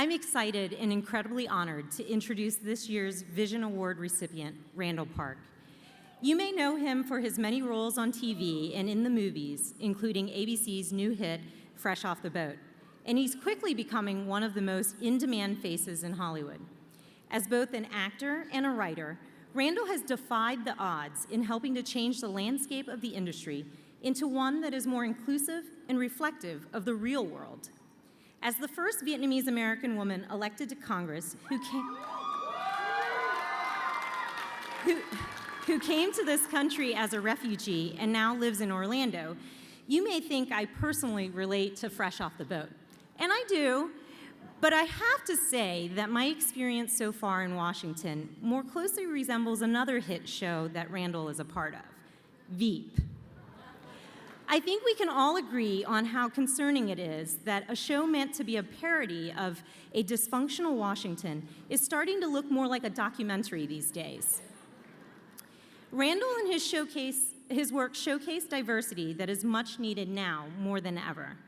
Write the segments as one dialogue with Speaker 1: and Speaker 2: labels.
Speaker 1: I'm excited and incredibly honored to introduce this year's Vision Award recipient, Randall Park. You may know him for his many roles on TV and in the movies, including ABC's new hit, Fresh Off the Boat, and he's quickly becoming one of the most in-demand faces in Hollywood. As both an actor and a writer, Randall has defied the odds in helping to change the landscape of the industry into one that is more inclusive and reflective of the real world. As the first Vietnamese American woman elected to Congress who came to this country as a refugee and now lives in Orlando, you may think I personally relate to Fresh Off the Boat. And I do, but I have to say that my experience so far in Washington more closely resembles another hit show that Randall is a part of, Veep. I think we can all agree on how concerning it is that a show meant to be a parody of a dysfunctional Washington is starting to look more like a documentary these days. Randall and his work showcase diversity that is much needed now more than ever.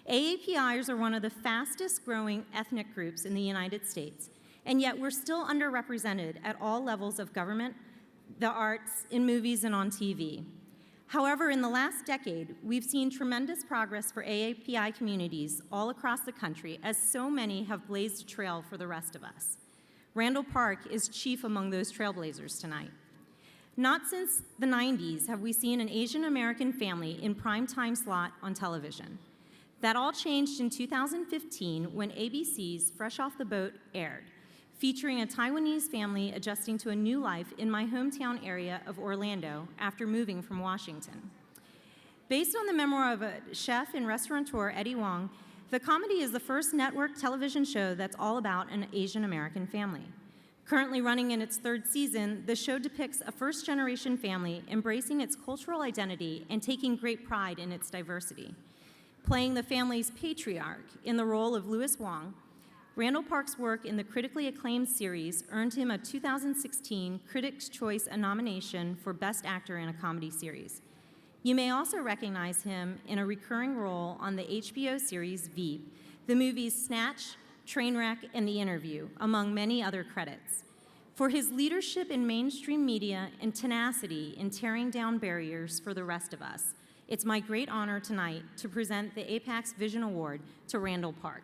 Speaker 1: AAPIs are one of the fastest growing ethnic groups in the United States, and yet we're still underrepresented at all levels of government, the arts, in movies, and on TV. However, in the last decade, we've seen tremendous progress for AAPI communities all across the country, as so many have blazed a trail for the rest of us. Randall Park is chief among those trailblazers tonight. Not since the 90s have we seen an Asian American family in prime time slot on television. That all changed in 2015 when ABC's Fresh Off the Boat aired, featuring a Taiwanese family adjusting to a new life in my hometown area of Orlando after moving from Washington. Based on the memoir of a chef and restaurateur, Eddie Wong, the comedy is the first network television show that's all about an Asian American family. Currently running in its third season, the show depicts a first-generation family embracing its cultural identity and taking great pride in its diversity. Playing the family's patriarch in the role of Louis Wong, Randall Park's work in the critically acclaimed series earned him a 2016 Critics' Choice nomination for Best Actor in a Comedy Series. You may also recognize him in a recurring role on the HBO series Veep, the movies Snatch, Trainwreck, and The Interview, among many other credits. For his leadership in mainstream media and tenacity in tearing down barriers for the rest of us, it's my great honor tonight to present the APAICS Vision Award to Randall Park.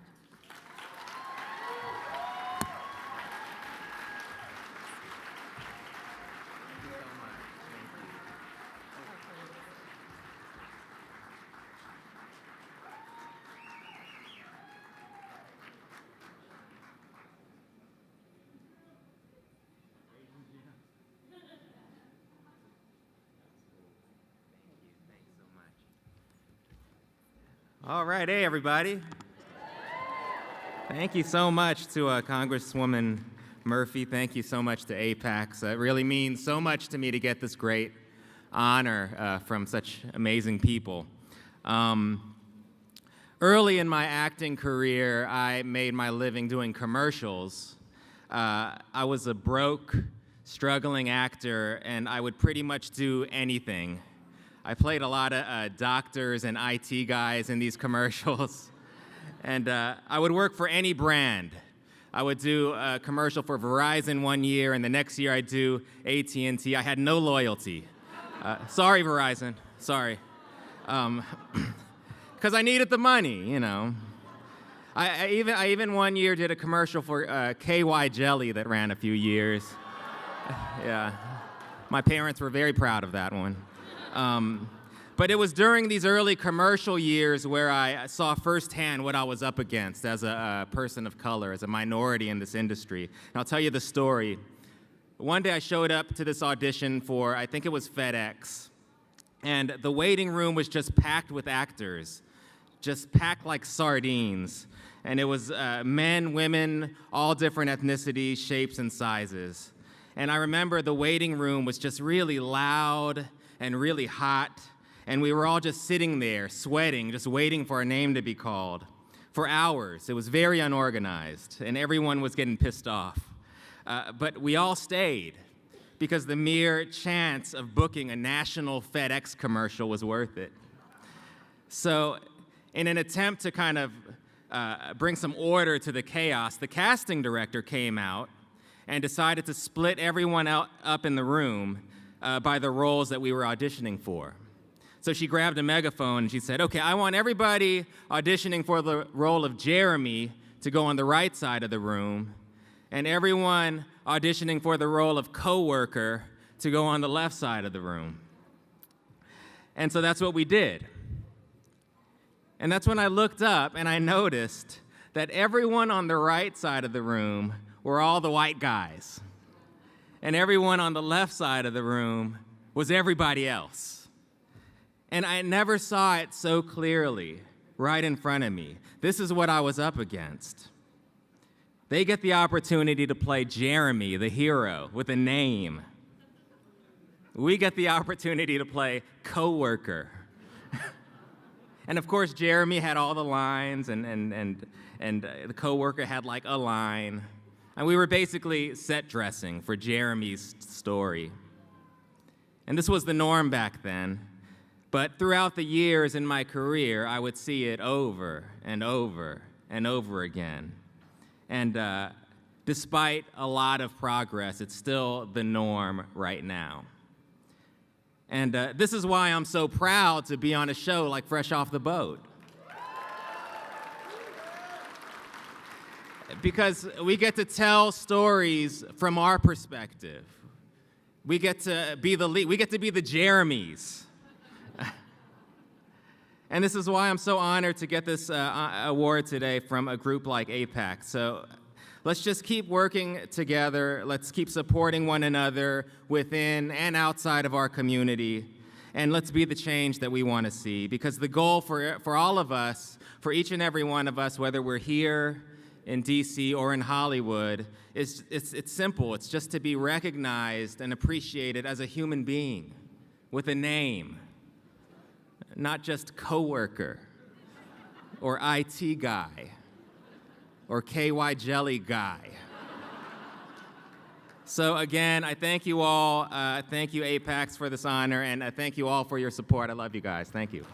Speaker 2: All right, hey everybody. Thank you so much to Congresswoman Murphy. Thank you so much to APAICS. It really means so much to me to get this great honor from such amazing people. Early in my acting career, I made my living doing commercials. I was a broke, struggling actor, and I would pretty much do anything. I played a lot of doctors and IT guys in these commercials, and I would work for any brand. I would do a commercial for Verizon one year, and the next year I'd do AT&T. I had no loyalty. Sorry, Verizon, sorry. Because I needed the money, you know. I even one year did a commercial for KY Jelly that ran a few years. Yeah, my parents were very proud of that one. But it was during these early commercial years where I saw firsthand what I was up against as a person of color, as a minority in this industry. And I'll tell you the story. One day I showed up to this audition for, I think it was FedEx, and the waiting room was just packed with actors, just packed like sardines. And it was men, women, all different ethnicities, shapes, and sizes. And I remember the waiting room was just really loud and really hot, and we were all just sitting there, sweating, just waiting for our name to be called for hours. It was very unorganized, and everyone was getting pissed off. But we all stayed because the mere chance of booking a national FedEx commercial was worth it. So in an attempt to kind of bring some order to the chaos, the casting director came out and decided to split everyone up in the room by the roles that we were auditioning for. So she grabbed a megaphone and she said, okay, I want everybody auditioning for the role of Jeremy to go on the right side of the room, and everyone auditioning for the role of coworker to go on the left side of the room. And so that's what we did. And that's when I looked up and I noticed that everyone on the right side of the room were all the white guys. And everyone on the left side of the room was everybody else. And I never saw it so clearly right in front of me. This is what I was up against. They get the opportunity to play Jeremy, the hero, with a name. We get the opportunity to play coworker. And of course, Jeremy had all the lines, and the coworker had like a line. And we were basically set dressing for Jeremy's story. And this was the norm back then. But throughout the years in my career, I would see it over and over and over again. And despite a lot of progress, it's still the norm right now. And this is why I'm so proud to be on a show like Fresh Off the Boat. Because we get to tell stories from our perspective. We get to be the lead. We get to be the Jeremies. And this is why I'm so honored to get this award today from a group like APAICS. So let's just keep working together. Let's keep supporting one another within and outside of our community. And let's be the change that we want to see. Because the goal for all of us, for each and every one of us, whether we're here in DC or in Hollywood, it's simple. It's just to be recognized and appreciated as a human being with a name. Not just coworker or IT guy or KY jelly guy. So again, I thank you all. Thank you, APAICS, for this honor, and thank you all for your support. I love you guys. Thank you.